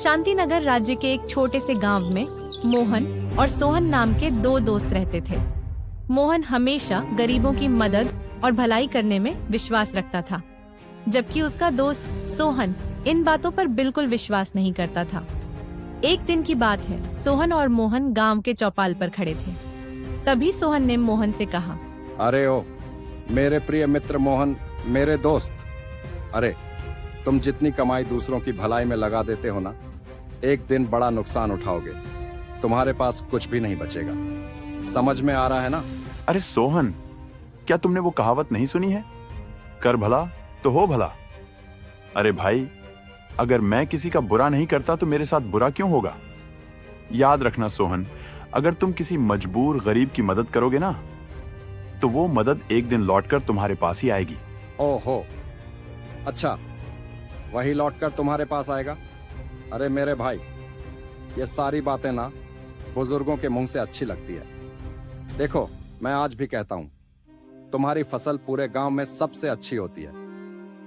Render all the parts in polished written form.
शांतिनगर राज्य के एक छोटे से गांव में मोहन और सोहन नाम के दो दोस्त रहते थे। मोहन हमेशा गरीबों की मदद और भलाई करने में विश्वास रखता था, जबकि उसका दोस्त सोहन इन बातों पर बिल्कुल विश्वास नहीं करता था। एक दिन की बात है, सोहन और मोहन गांव के चौपाल पर खड़े थे। तभी सोहन ने मोहन से कहा, अरे ओ मेरे प्रिय मित्र मोहन, मेरे दोस्त, अरे तुम जितनी कमाई दूसरों की भलाई में लगा देते हो ना, एक दिन बड़ा नुकसान उठाओगे। तुम्हारे पास कुछ भी नहीं बचेगा। समझ में आ रहा है ना? अरे सोहन, क्या तुमने वो कहावत नहीं सुनी है, कर भला तो हो भला? अरे भाई, अगर मैं किसी का बुरा नहीं करता तो मेरे साथ बुरा क्यों होगा? याद रखना सोहन, अगर तुम किसी मजबूर गरीब की मदद करोगे ना, तो वो मदद एक दिन लौटकर तुम्हारे पास ही आएगी। ओहो, अच्छा, वही लौटकर तुम्हारे पास आएगा? अरे मेरे भाई, ये सारी बातें ना बुजुर्गों के मुंह से अच्छी लगती है। देखो, मैं आज भी कहता हूं, तुम्हारी फसल पूरे गांव में सबसे अच्छी होती है,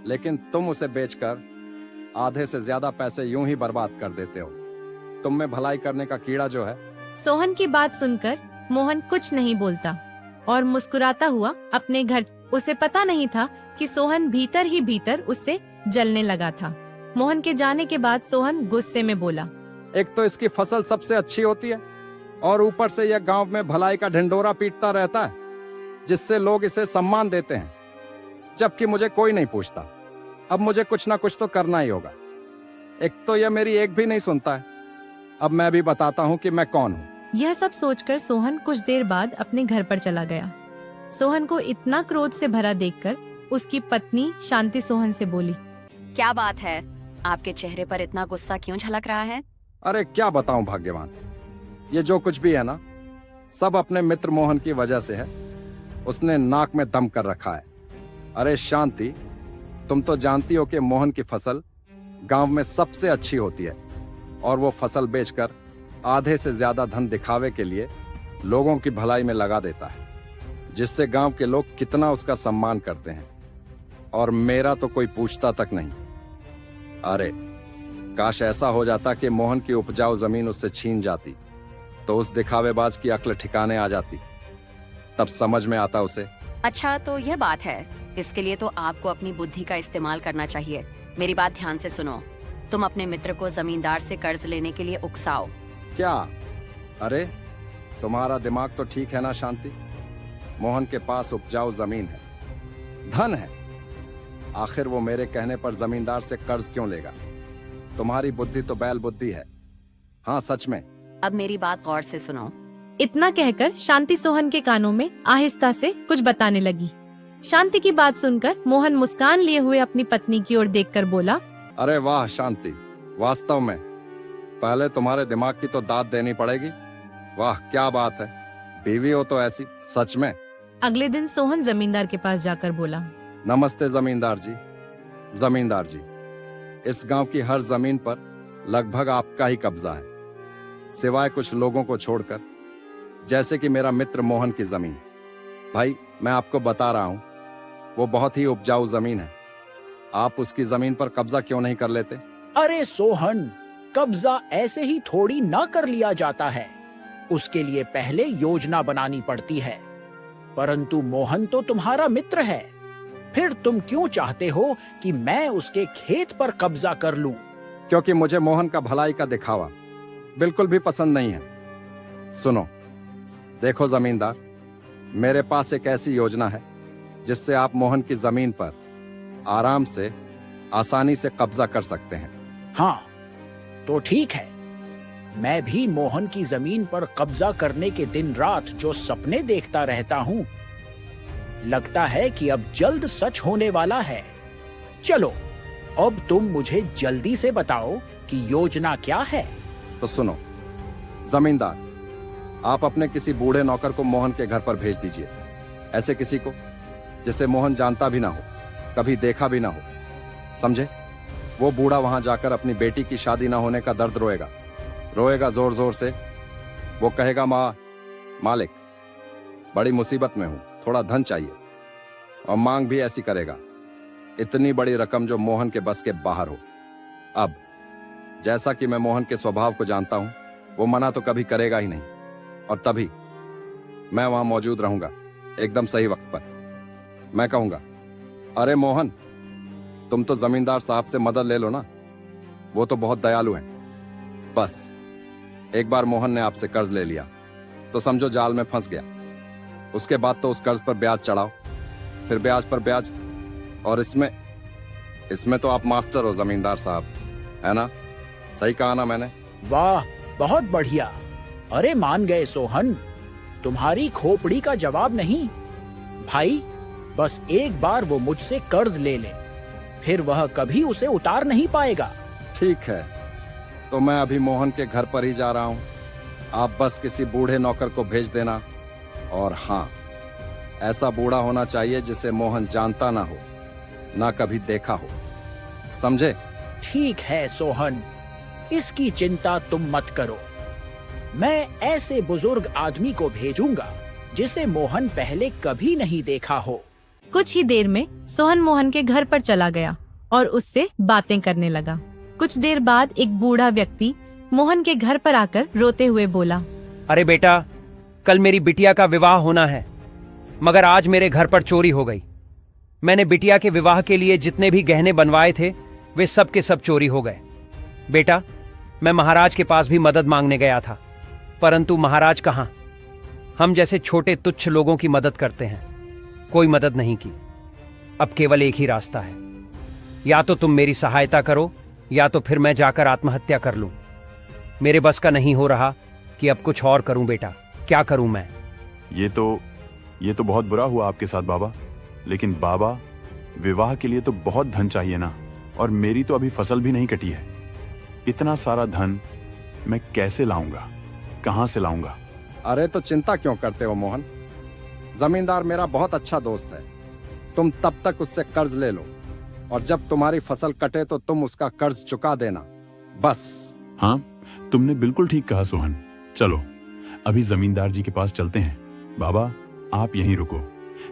लेकिन तुम उसे बेचकर आधे से ज्यादा पैसे यूं ही बर्बाद कर देते हो। तुम में भलाई करने का कीड़ा जो है। सोहन की बात सुनकर मोहन कुछ नहीं बोलता और मुस्कुराता हुआ अपने घर। उसे पता नहीं था कि सोहन भीतर ही भीतर उससे जलने लगा था। मोहन के जाने के बाद सोहन गुस्से में बोला, एक तो इसकी फसल सबसे अच्छी होती है और ऊपर से यह गांव में भलाई का ढिंढोरा पीटता रहता है, जिससे लोग इसे सम्मान देते हैं, जबकि मुझे कोई नहीं पूछता। अब मुझे कुछ ना कुछ तो करना ही होगा। एक तो यह मेरी एक भी नहीं सुनता है। अब मैं भी बताता हूँ कि मैं कौन हूँ। यह सब सोचकर सोहन कुछ देर बाद अपने घर पर चला गया। सोहन को इतना क्रोध से भरा देखकर उसकी पत्नी शांति सोहन से बोली, क्या बात है, आपके चेहरे पर इतना गुस्सा क्यों झलक रहा है? अरे क्या बताऊं भाग्यवान, ये जो कुछ भी है ना, सब अपने मित्र मोहन की वजह से है। उसने नाक में दम कर रखा है। अरे शांति, तुम तो जानती हो कि मोहन की फसल गांव में सबसे अच्छी होती है और वो फसल बेचकर आधे से ज्यादा धन दिखावे के लिए लोगों की भलाई में लगा देता है, जिससे गांव के लोग कितना उसका सम्मान करते हैं, और मेरा तो कोई पूछता तक नहीं। अरे काश ऐसा हो जाता कि मोहन की उपजाऊ जमीन उससे छीन जाती, तो उस दिखावेबाज की अक्ल ठिकाने आ जाती। तब समझ में आता उसे। अच्छा, तो यह बात है। इसके लिए तो आपको अपनी बुद्धि का इस्तेमाल करना चाहिए। मेरी बात ध्यान से सुनो। तुम अपने मित्र को जमींदार से कर्ज लेने के लिए उकसाओ। क्या? अरे तुम्हारा दिमाग तो ठीक है ना शांति? मोहन के पास उपजाऊ जमीन है, धन है, आखिर वो मेरे कहने पर जमींदार से कर्ज क्यों लेगा? तुम्हारी बुद्धि तो बैल बुद्धि है। हाँ सच में। अब मेरी बात गौर से सुनो। इतना कहकर शांति सोहन के कानों में आहिस्ता से कुछ बताने लगी। शांति की बात सुनकर मोहन मुस्कान लिए हुए अपनी पत्नी की ओर देखकर बोला, अरे वाह शांति, वास्तव में पहले तुम्हारे दिमाग की तो दाद देनी पड़ेगी। वाह क्या बात है, बीवी हो तो ऐसी, सच में। अगले दिन सोहन जमींदार के पास जाकर बोला, नमस्ते जमींदार जी। जमींदार जी, इस गांव की हर जमीन पर लगभग आपका ही कब्जा है, सिवाय कुछ लोगों को छोड़कर, जैसे कि मेरा मित्र मोहन की जमीन। भाई मैं आपको बता रहा हूं, वो बहुत ही उपजाऊ जमीन है। आप उसकी जमीन पर कब्जा क्यों नहीं कर लेते? अरे सोहन, कब्जा ऐसे ही थोड़ी ना कर लिया जाता है। उसके लिए पहले योजना बनानी पड़ती है। परंतु मोहन तो तुम्हारा मित्र है, फिर तुम क्यों चाहते हो कि मैं उसके खेत पर कब्जा कर लूं? क्योंकि मुझे मोहन का भलाई का दिखावा बिल्कुल भी पसंद नहीं है। सुनो, देखो जमींदार, मेरे पास एक ऐसी योजना है जिससे आप मोहन की जमीन पर आराम से, आसानी से कब्जा कर सकते हैं। हाँ, तो ठीक है। मैं भी मोहन की जमीन पर कब्जा करने के दिन रात जो सपने देखता रहता हूँ, लगता है कि अब जल्द सच होने वाला है। चलो, अब तुम मुझे जल्दी से बताओ कि योजना क्या है। तो सुनो जमींदार, आप अपने किसी बूढ़े नौकर को मोहन के घर पर भेज दीजिए। ऐसे किसी को जिसे मोहन जानता भी ना हो, कभी देखा भी ना हो, समझे? वो बूढ़ा वहां जाकर अपनी बेटी की शादी ना होने का दर्द रोएगा, रोएगा जोर जोर से। वो कहेगा, मालिक बड़ी मुसीबत में हूं, थोड़ा धन चाहिए। और मांग भी ऐसी करेगा, इतनी बड़ी रकम जो मोहन के बस के बाहर हो। अब जैसा कि मैं मोहन के स्वभाव को जानता हूं, वो मना तो कभी करेगा ही नहीं। और तभी मैं वहां मौजूद रहूंगा, एकदम सही वक्त पर। मैं कहूंगा, अरे मोहन, तुम तो जमींदार साहब से मदद ले लो ना, वो तो बहुत दयालु हैं। बस एक बार मोहन ने आपसे कर्ज ले लिया तो समझो जाल में फंस गया। उसके बाद तो उस कर्ज पर ब्याज चढ़ाओ, फिर ब्याज पर ब्याज, और इसमें तो आप मास्टर हो जमींदार साहब, है ना? सही कहा ना मैंने? वाह, बहुत बढ़िया। अरे मान गए सोहन, तुम्हारी खोपड़ी का जवाब नहीं। भाई, बस एक बार वो मुझसे कर्ज ले ले, फिर वह कभी उसे उतार नहीं पाएगा। ठीक है, तो मैं अभी मोहन के घर पर ही जा रहा हूं। आप बस किसी बूढ़े नौकर को भेज देना, और हाँ, ऐसा बूढ़ा होना चाहिए जिसे मोहन जानता ना हो, ना कभी देखा हो, समझे? ठीक है सोहन, इसकी चिंता तुम मत करो। मैं ऐसे बुजुर्ग आदमी को भेजूंगा जिसे मोहन पहले कभी नहीं देखा हो। कुछ ही देर में सोहन मोहन के घर पर चला गया और उससे बातें करने लगा। कुछ देर बाद एक बूढ़ा व्यक्ति मोहन के घर पर आकर रोते हुए बोला, अरे बेटा, कल मेरी बिटिया का विवाह होना है, मगर आज मेरे घर पर चोरी हो गई। मैंने बिटिया के विवाह के लिए जितने भी गहने बनवाए थे वे सब के सब चोरी हो गए। बेटा, मैं महाराज के पास भी मदद मांगने गया था, परंतु महाराज कहाँ? हम जैसे छोटे तुच्छ लोगों की मदद करते हैं, कोई मदद नहीं की। अब केवल एक ही रास्ता है, या तो तुम मेरी सहायता करो या तो फिर मैं जाकर आत्महत्या कर लूं। मेरे बस का नहीं हो रहा कि अब कुछ और करूं। बेटा, क्या करूं मैं? ये तो बहुत बुरा हुआ आपके साथ बाबा, लेकिन बाबा, विवाह के लिए तो बहुत धन चाहिए ना, और मेरी तो अभी फसल भी नहीं कटी है। इतना सारा धन मैं कैसे लाऊंगा, कहां से लाऊंगा? अरे तो चिंता क्यों करते हो मोहन? जमींदार मेरा बहुत अच्छा दोस्त है। तुम तब तक उससे कर्ज ले लो, और जब तुम्हारी फसल कटे तो तुम उसका कर्ज चुका देना, बस। हाँ, तुमने बिल्कुल ठीक कहा सोहन। चलो अभी जमींदार जी के पास चलते हैं। बाबा, आप यहीं रुको,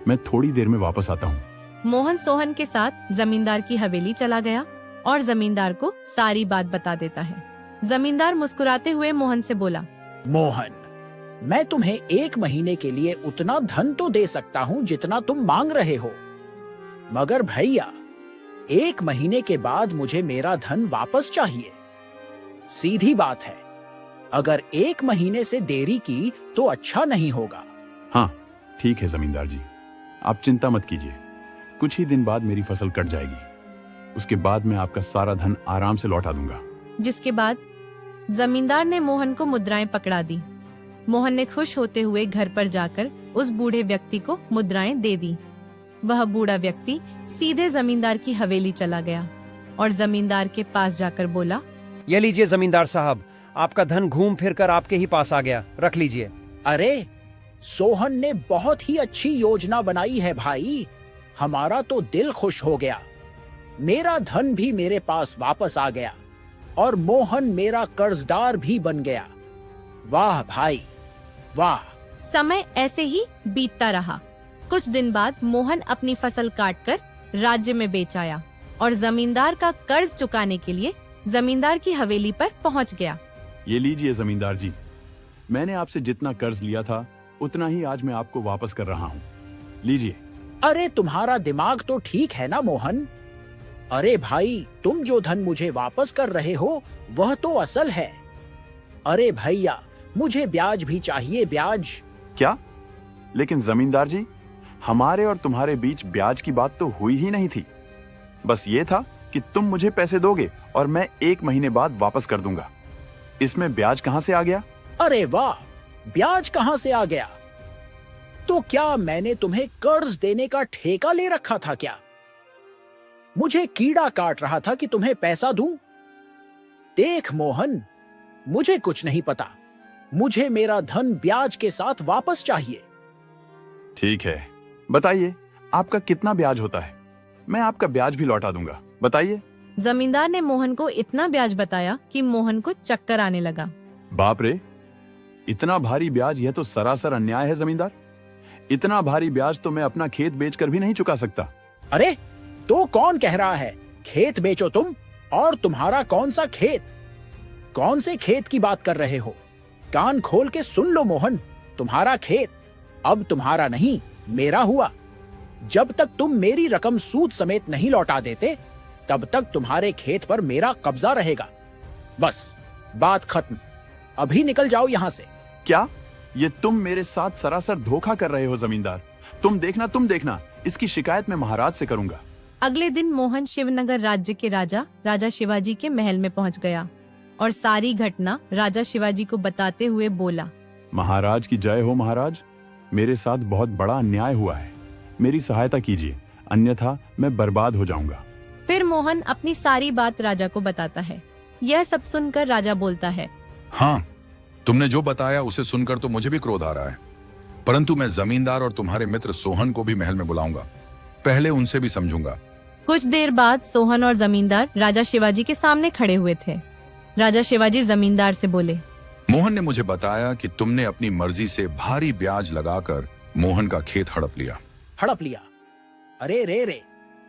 मैं थोड़ी देर में वापस आता हूँ। मोहन सोहन के साथ जमींदार की हवेली चला गया और जमींदार को सारी बात बता देता है। जमींदार मुस्कुराते हुए मोहन से बोला, मोहन, मैं तुम्हें 1 महीने के लिए उतना धन तो दे सकता हूँ जितना तुम मांग रहे हो, मगर भैया 1 महीने के बाद मुझे मेरा धन वापस चाहिए। सीधी बात है, अगर 1 महीने से देरी की तो अच्छा नहीं होगा। हाँ ठीक है जमींदार जी, आप चिंता मत कीजिए, कुछ ही दिन बाद मेरी फसल कट जाएगी, उसके बाद मैं आपका सारा धन आराम से लौटा दूंगा। जिसके बाद जमींदार ने मोहन को मुद्राएं पकड़ा दी। मोहन ने खुश होते हुए घर पर जाकर उस बूढ़े व्यक्ति को मुद्राएं दे दी। वह बूढ़ा व्यक्ति सीधे जमींदार की हवेली चला गया और जमींदार के पास जाकर बोला, ये लीजिए जमींदार साहब, आपका धन घूम फिर कर आपके ही पास आ गया, रख लीजिए। अरे, सोहन ने बहुत ही अच्छी योजना बनाई है भाई, हमारा तो दिल खुश हो गया। मेरा धन भी मेरे पास वापस आ गया और मोहन मेरा कर्जदार भी बन गया। वाह भाई, वाह। समय ऐसे ही बीतता रहा। कुछ दिन बाद मोहन अपनी फसल काटकर राज्य में बेच आया और जमींदार का कर्ज चुकाने के लिए जमींदार की हवेली पर पहुंच गया। ये लीजिए जमींदार जी, मैंने आपसे जितना कर्ज लिया था उतना ही आज मैं आपको वापस कर रहा हूँ, लीजिए। अरे तुम्हारा दिमाग तो ठीक है ना मोहन? अरे भाई, तुम जो धन मुझे वापस कर रहे हो वह तो असल है। अरे भैया, मुझे ब्याज भी चाहिए, ब्याज। क्या? लेकिन जमींदार जी, हमारे और तुम्हारे बीच ब्याज की बात तो हुई ही नहीं थी। बस ये था कि तुम मुझे पैसे दोगे और मैं 1 महीने बाद वापस कर दूंगा। इसमें ब्याज कहां से आ गया? अरे वाह, ब्याज कहां से आ गया? तो क्या मैंने तुम्हें कर्ज देने का ठेका ले रखा था क्या? मुझे कीड़ा काट रहा था कि तुम्हें पैसा दूं। देख मोहन, मुझे कुछ नहीं पता, मुझे मेरा धन ब्याज के साथ वापस चाहिए। ठीक है, बताइए आपका कितना ब्याज होता है, मैं आपका ब्याज भी लौटा दूंगा, बताइए। जमींदार ने मोहन को इतना ब्याज बताया कि मोहन को चक्कर आने लगा। बाप रे, इतना भारी ब्याज, यह तो सरासर अन्याय है जमींदार। इतना भारी ब्याज तो मैं अपना खेत बेचकर भी नहीं चुका सकता। अरे, तो कौन कह रहा है खेत बेचो तुम? और तुम्हारा कौन सा खेत? कौन से खेत की बात कर रहे हो? कान खोल के सुन लो मोहन, तुम्हारा खेत अब तुम्हारा नहीं, मेरा हुआ। जब तक तुम मेरी रकम सूद समेत नहीं लौटा देते, तब तक तुम्हारे खेत पर मेरा कब्जा रहेगा। बस, बात खत्म। अभी निकल जाओ यहां से। क्या ये तुम मेरे साथ सरासर धोखा कर रहे हो जमींदार? तुम देखना, इसकी शिकायत मैं महाराज से करूंगा। अगले दिन मोहन शिवनगर राज्य के राजा शिवाजी के महल में पहुंच गया और सारी घटना राजा शिवाजी को बताते हुए बोला, महाराज की जय हो महाराज, मेरे साथ बहुत बड़ा अन्याय हुआ है, मेरी सहायता कीजिए, अन्यथा मैं बर्बाद हो जाऊंगा। फिर मोहन अपनी सारी बात राजा को बताता है। यह सब सुनकर राजा बोलता है, हाँ, तुमने जो बताया उसे सुनकर तो मुझे भी क्रोध आ रहा है, परंतु मैं जमींदार और तुम्हारे मित्र सोहन को भी महल में बुलाऊंगा, पहले उनसे भी समझूंगा। कुछ देर बाद सोहन और जमींदार राजा शिवाजी के सामने खड़े हुए थे। राजा शिवाजी जमींदार से बोले, मोहन ने मुझे बताया कि तुमने अपनी मर्जी से भारी ब्याज लगाकर मोहन का खेत हड़प लिया। हड़प लिया? अरे रे,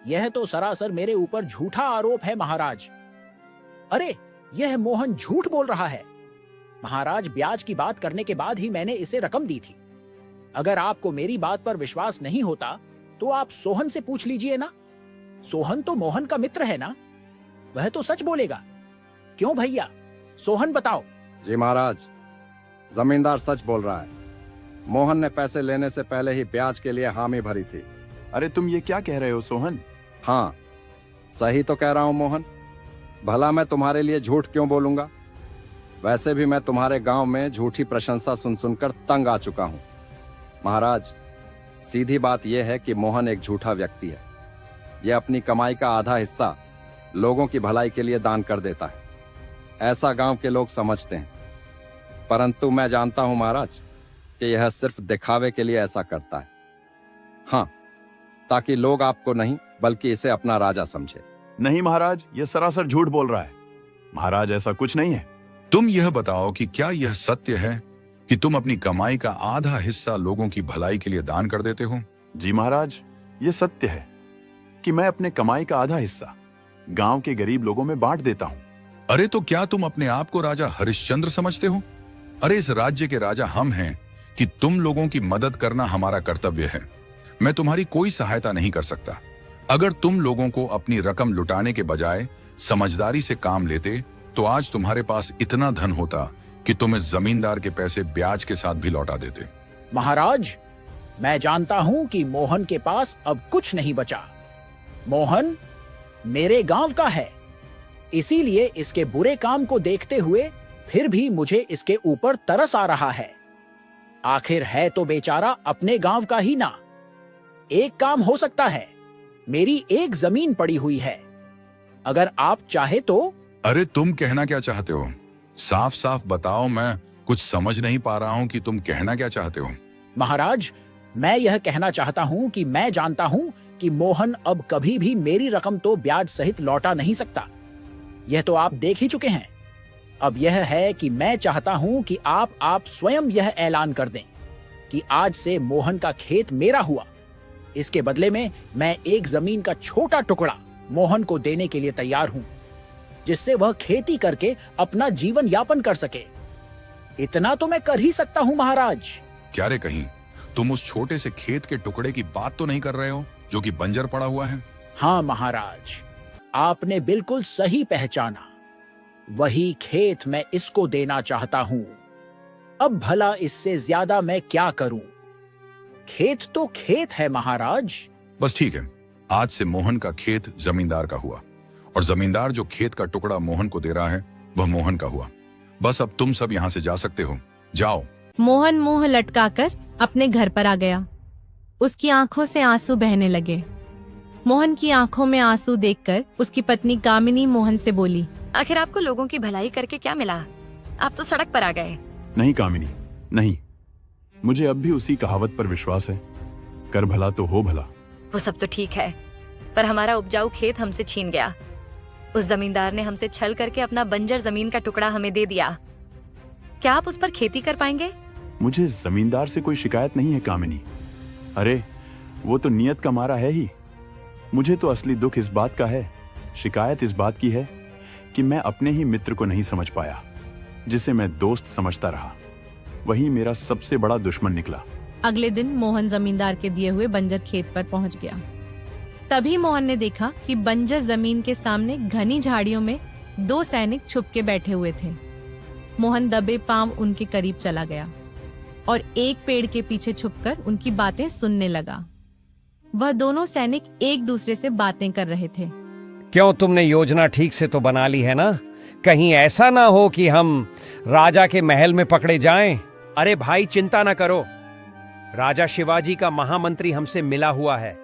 यह तो सरासर मेरे ऊपर झूठा आरोप है महाराज। अरे, यह मोहन झूठ बोल रहा है। महाराज, ब्याज की बात करने के बाद ही मैंने इसे रकम दी थी। अगर आपको मेरी बात पर विश्वास नहीं होता तो आप सोहन से पूछ लीजिए ना। सोहन तो मोहन का मित्र है ना, वह तो सच बोलेगा। क्यों भैया, सोहन बताओ। जी महाराज, जमींदार सच बोल रहा है। मोहन ने पैसे लेने से पहले ही ब्याज के लिए हामी भरी थी। अरे तुम ये क्या कह रहे हो सोहन? हाँ, सही तो कह रहा हूं मोहन। भला मैं तुम्हारे लिए झूठ क्यों बोलूंगा? वैसे भी मैं तुम्हारे गांव में झूठी प्रशंसा सुन सुनकर तंग आ चुका हूं। महाराज, सीधी बात यह है कि मोहन एक झूठा व्यक्ति है। यह अपनी कमाई का आधा हिस्सा लोगों की भलाई के लिए दान कर देता है, ऐसा गांव के लोग समझते हैं। परंतु मैं जानता हूं महाराज कि यह सिर्फ दिखावे के लिए ऐसा करता है। हाँ, ताकि लोग आपको नहीं बल्कि इसे अपना राजा समझे। नहीं महाराज, यह सरासर झूठ बोल रहा है। महाराज, ऐसा कुछ नहीं है। तुम यह बताओ कि क्या यह सत्य है कि तुम अपनी कमाई का आधा हिस्सा लोगों की भलाई के लिए दान कर देते हो? जी महाराज, ये सत्य है कि मैं अपने कमाई का आधा हिस्सा गांव के गरीब लोगों में बांट देता हूं। अरे तो क्या तुम अपने आप को राजा हरिश्चंद्र समझते हो? अरे इस राज्य के राजा हम हैं कि तुम लोगों की मदद करना हमारा कर्तव्य है। मैं तुम्हारी कोई सहायता नहीं कर सकता। अगर तुम लोगों को अपनी रकम लुटाने के बजाय समझदारी से काम लेते तो आज तुम्हारे पास इतना धन होता कि तुम इस जमींदार के पैसे ब्याज के साथ भी लौटा देते। महाराज, मैं जानता हूं कि मोहन के पास अब कुछ नहीं बचा। मोहन मेरे गांव का है, इसीलिए इसके बुरे काम को देखते हुए फिर भी मुझे इसके ऊपर तरस आ रहा है। आखिर है तो बेचारा अपने गांव का ही ना। एक काम हो सकता है, मेरी एक जमीन पड़ी हुई है, अगर आप चाहे तो। अरे तुम कहना क्या चाहते हो? साफ साफ बताओ, मैं कुछ समझ नहीं पा रहा हूं कि तुम कहना क्या चाहते हो। महाराज, मैं यह कहना चाहता हूं कि मैं जानता हूं कि मोहन अब कभी भी मेरी रकम तो ब्याज सहित लौटा नहीं सकता। यह तो आप देख ही चुके हैं। अब यह है कि मैं चाहता हूं कि आप स्वयं यह ऐलान कर दें कि आज से मोहन का खेत मेरा हुआ। इसके बदले में मैं एक जमीन का छोटा टुकड़ा मोहन को देने के लिए तैयार हूं, जिससे वह खेती करके अपना जीवन यापन कर सके। इतना तो मैं कर ही सकता हूं महाराज। क्या रे, कहीं तुम उस छोटे से खेत के टुकड़े की बात तो नहीं कर रहे हो जो कि बंजर पड़ा हुआ है? हाँ महाराज, आपने बिल्कुल सही पहचाना। वही खेत मैं इसको देना चाहता हूं। अब भला इससे ज्यादा मैं क्या करूं? खेत तो खेत है महाराज। बस ठीक है, आज से मोहन का खेत जमींदार का हुआ और जमींदार जो खेत का टुकड़ा मोहन को दे रहा है वह मोहन का हुआ। बस अब तुम सब यहाँ से जा सकते हो, जाओ। मोहन मुंह लटकाकर अपने घर पर आ गया। उसकी आंखों से आंसू बहने लगे। मोहन की आंखों में आंसू देखकर उसकी पत्नी कामिनी मोहन से बोली, आखिर आपको लोगों की भलाई करके क्या मिला? आप तो सड़क पर आ गए। नहीं कामिनी, नहीं, मुझे अब भी उसी कहावत पर विश्वास है, कर भला तो हो भला। वो सब तो ठीक है, पर हमारा उपजाऊ खेत हमसे छीन गया। उस जमींदार ने हमसे छल करके अपना बंजर जमीन का टुकड़ा हमें दे दिया। क्या आप उस पर खेती कर पाएंगे? मुझे जमींदार से कोई शिकायत नहीं है कामिनी। अरे वो तो नियत का मारा है ही। मुझे तो असली दुख इस बात का है, शिकायत इस बात की है कि मैं अपने ही मित्र को नहीं समझ पाया। जिसे मैं दोस्त समझता रहा वही मेरा सबसे बड़ा दुश्मन निकला। अगले दिन मोहन जमींदार के दिए हुए बंजर खेत पर पहुंच गया। तभी मोहन ने देखा कि बंजर जमीन के सामने घनी झाड़ियों में 2 सैनिक छुप के बैठे हुए थे। मोहन दबे पांव उनके करीब चला गया और एक पेड़ के पीछे छुपकर उनकी बातें सुनने लगा। वह दोनों सैनिक एक दूसरे से बातें कर रहे थे। क्यों, तुमने योजना ठीक से तो बना ली है ना? कहीं ऐसा ना हो कि हम राजा के महल में पकड़े जाएं। अरे भाई, चिंता ना करो, राजा शिवाजी का महामंत्री हमसे मिला हुआ है।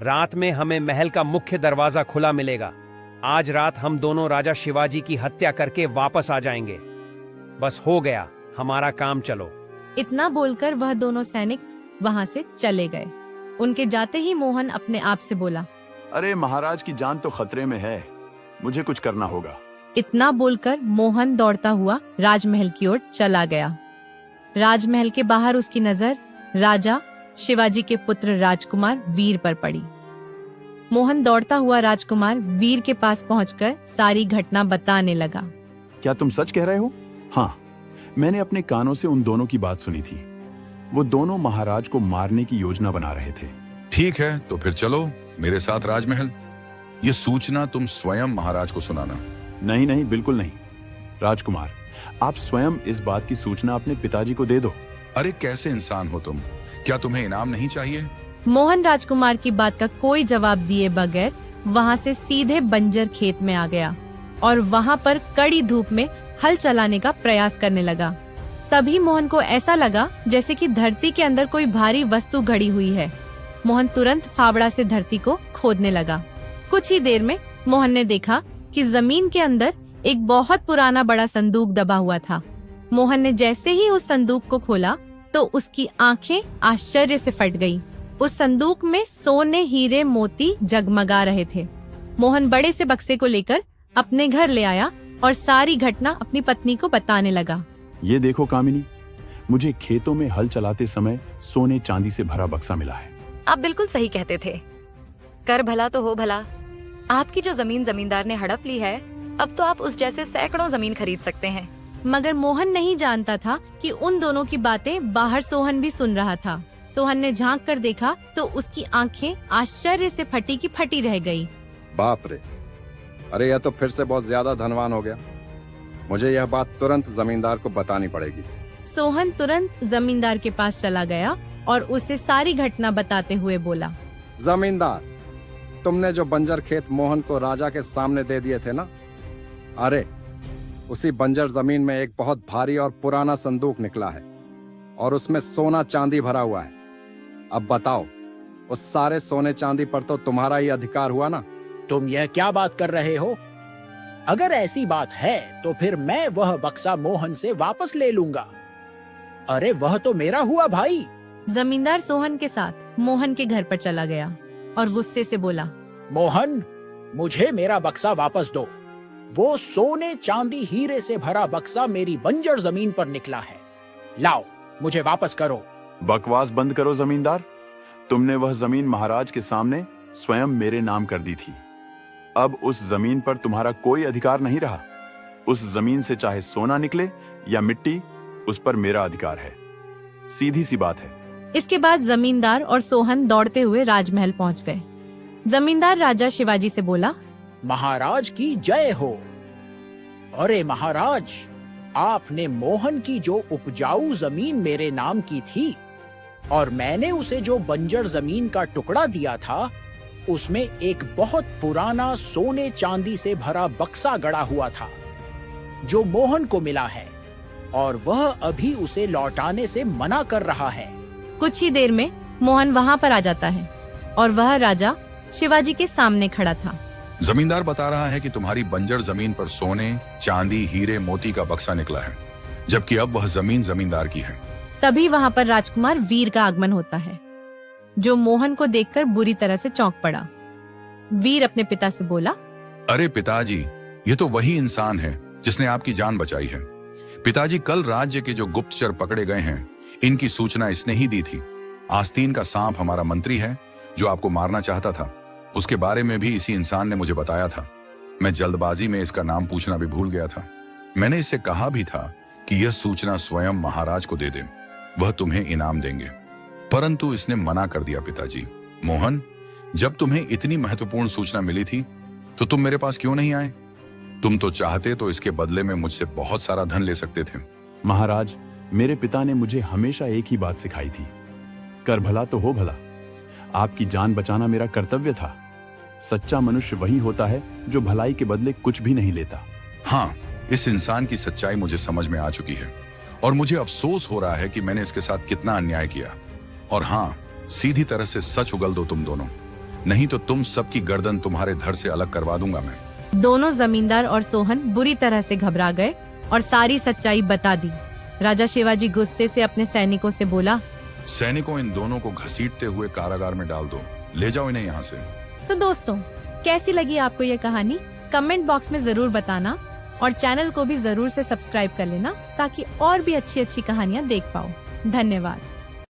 रात में हमें महल का मुख्य दरवाजा खुला मिलेगा। आज रात हम दोनों राजा शिवाजी की हत्या करके वापस आ जाएंगे। बस हो गया हमारा काम, चलो। इतना बोलकर वह दोनों सैनिक वहां से चले गए। उनके जाते ही मोहन अपने आप से बोला, अरे महाराज की जान तो खतरे में है, मुझे कुछ करना होगा। इतना बोलकर मोहन दौड़ता हुआ राजमहल की ओर चला गया। राजमहल के बाहर उसकी नजर राजा शिवाजी के पुत्र राजकुमार वीर पर पड़ी। मोहन दौड़ता हुआ राजकुमार वीर के पास पहुंचकर सारी घटना बताने लगा। क्या तुम सच कह रहे हो? हाँ, मैंने अपने कानों से उन दोनों की बात सुनी थी। वो दोनों महाराज को मारने की योजना बना रहे थे। ठीक है, तो फिर चलो मेरे साथ राजमहल। ये सूचना तुम स्वयं महाराज को सुनाना। नहीं नहीं, बिल्कुल नहीं। राजकुमार, आप स्वयं इस बात की सूचना अपने पिताजी को दे दो। अरे कैसे इंसान हो तुम, क्या तुम्हें इनाम नहीं चाहिए? मोहन राजकुमार की बात का कोई जवाब दिए बगैर वहां से सीधे बंजर खेत में आ गया और वहां पर कड़ी धूप में हल चलाने का प्रयास करने लगा। तभी मोहन को ऐसा लगा जैसे कि धरती के अंदर कोई भारी वस्तु घड़ी हुई है। मोहन तुरंत फावड़ा से धरती को खोदने लगा। कुछ ही देर में मोहन ने देखा कि जमीन के अंदर एक बहुत पुराना बड़ा संदूक दबा हुआ था। मोहन ने जैसे ही उस संदूक को खोला तो उसकी आंखें आश्चर्य से फट गईं। उस संदूक में सोने, हीरे, मोती जगमगा रहे थे। मोहन बड़े से बक्से को लेकर अपने घर ले आया और सारी घटना अपनी पत्नी को बताने लगा। ये देखो कामिनी, मुझे खेतों में हल चलाते समय सोने चांदी से भरा बक्सा मिला है। आप बिल्कुल सही कहते थे। कर भला तो हो भला। आपकी जो जमीन जमींदार ने हड़प ली है, अब तो आप उस जैसे सैकड़ों जमीन खरीद सकते हैं। मगर मोहन नहीं जानता था कि उन दोनों की बातें बाहर सोहन भी सुन रहा था। सोहन ने झांक कर देखा तो उसकी आंखें आश्चर्य से फटी की फटी रह गई। बाप रे, अरे यह तो फिर से बहुत ज्यादा धनवान हो गया। मुझे यह बात तुरंत जमींदार को बतानी पड़ेगी। सोहन तुरंत जमींदार के पास चला गया और उसे सारी घटना बताते हुए बोला, जमींदार, तुमने जो बंजर खेत मोहन को राजा के सामने दे दिए थे ना, अरे उसी बंजर जमीन में एक बहुत भारी और पुराना संदूक निकला है और उसमें सोना चांदी भरा हुआ है। अब बताओ, उस सारे सोने चांदी पर तो तुम्हारा ही अधिकार हुआ ना? तुम यह क्या बात कर रहे हो? अगर ऐसी बात है तो फिर मैं वह बक्सा मोहन से वापस ले लूंगा। अरे वह तो मेरा हुआ भाई। जमींदार सोहन के साथ मोहन के घर पर चला गया और गुस्से से बोला, मोहन, मुझे मेरा बक्सा वापस दो। वो सोने, चांदी, हीरे से भरा बक्सा मेरी बंजर जमीन पर निकला है। लाओ, मुझे वापस करो। बकवास बंद करो जमींदार। तुमने वह जमीन महाराज के सामने स्वयं मेरे नाम कर दी थी। अब उस जमीन पर तुम्हारा कोई अधिकार नहीं रहा। उस जमीन से चाहे सोना निकले या मिट्टी, उस पर मेरा अधिकार है। सीधी सी बात है। इसके बाद जमींदार और सोहन दौड़ते हुए राजमहल पहुंच गए। जमींदार राजा शिवाजी से बोला, महाराज की जय हो। अरे महाराज, आपने मोहन की जो उपजाऊ जमीन मेरे नाम की थी और मैंने उसे जो बंजर जमीन का टुकड़ा दिया था, उसमें एक बहुत पुराना सोने चांदी से भरा बक्सा गड़ा हुआ था जो मोहन को मिला है और वह अभी उसे लौटाने से मना कर रहा है। कुछ ही देर में मोहन वहां पर आ जाता है और वह राजा शिवाजी के सामने खड़ा था। जमींदार बता रहा है कि तुम्हारी बंजर जमीन पर सोने, चांदी, हीरे, मोती का बक्सा निकला है, जबकि अब वह जमीन जमींदार की है। तभी वहां पर राजकुमार वीर का आगमन होता है, जो मोहन को देखकर बुरी तरह से चौंक पड़ा। वीर अपने पिता से बोला, अरे पिताजी, ये तो वही इंसान है जिसने आपकी जान बचाई है। पिताजी, कल राज्य के जो गुप्तचर पकड़े गए हैं, इनकी सूचना इसने ही दी थी। आस्तीन का सांप हमारा मंत्री है जो आपको मारना चाहता था। उसके बारे में भी इसी इंसान ने मुझे बताया था। मैं जल्दबाजी में इसका नाम पूछना भी भूल गया था। मैंने इससे कहा भी था कि यह सूचना स्वयं महाराज को दे दें, वह तुम्हें इनाम देंगे। परंतु इसने मना कर दिया। पिताजी, मोहन, जब तुम्हें इतनी महत्वपूर्ण सूचना मिली थी तो तुम मेरे पास क्यों नहीं आए? तुम तो चाहते तो इसके बदले में मुझसे बहुत सारा धन ले सकते थे। महाराज, मेरे पिता ने मुझे हमेशा एक ही बात सिखाई थी, कर भला तो हो भला। आपकी जान बचाना मेरा कर्तव्य था। सच्चा मनुष्य वही होता है जो भलाई के बदले कुछ भी नहीं लेता। हाँ, इस इंसान की सच्चाई मुझे समझ में आ चुकी है और मुझे अफसोस हो रहा है कि मैंने इसके साथ कितना अन्याय किया। और हाँ, सीधी तरह से सच उगल दो तुम दोनों, नहीं तो तुम सबकी गर्दन तुम्हारे धड़ से अलग करवा दूंगा मैं। दोनों जमींदार और सोहन बुरी तरह से घबरा गए और सारी सच्चाई बता दी। राजा शिवाजी गुस्से से अपने सैनिकों से बोला, सैनिकों, इन दोनों को घसीटते हुए कारागार में डाल दो, ले जाओ इन्हें यहाँ से। तो दोस्तों, कैसी लगी आपको ये कहानी? कमेंट बॉक्स में जरूर बताना और चैनल को भी जरूर से सब्सक्राइब कर लेना ताकि और भी अच्छी अच्छी कहानियां देख पाओ। धन्यवाद।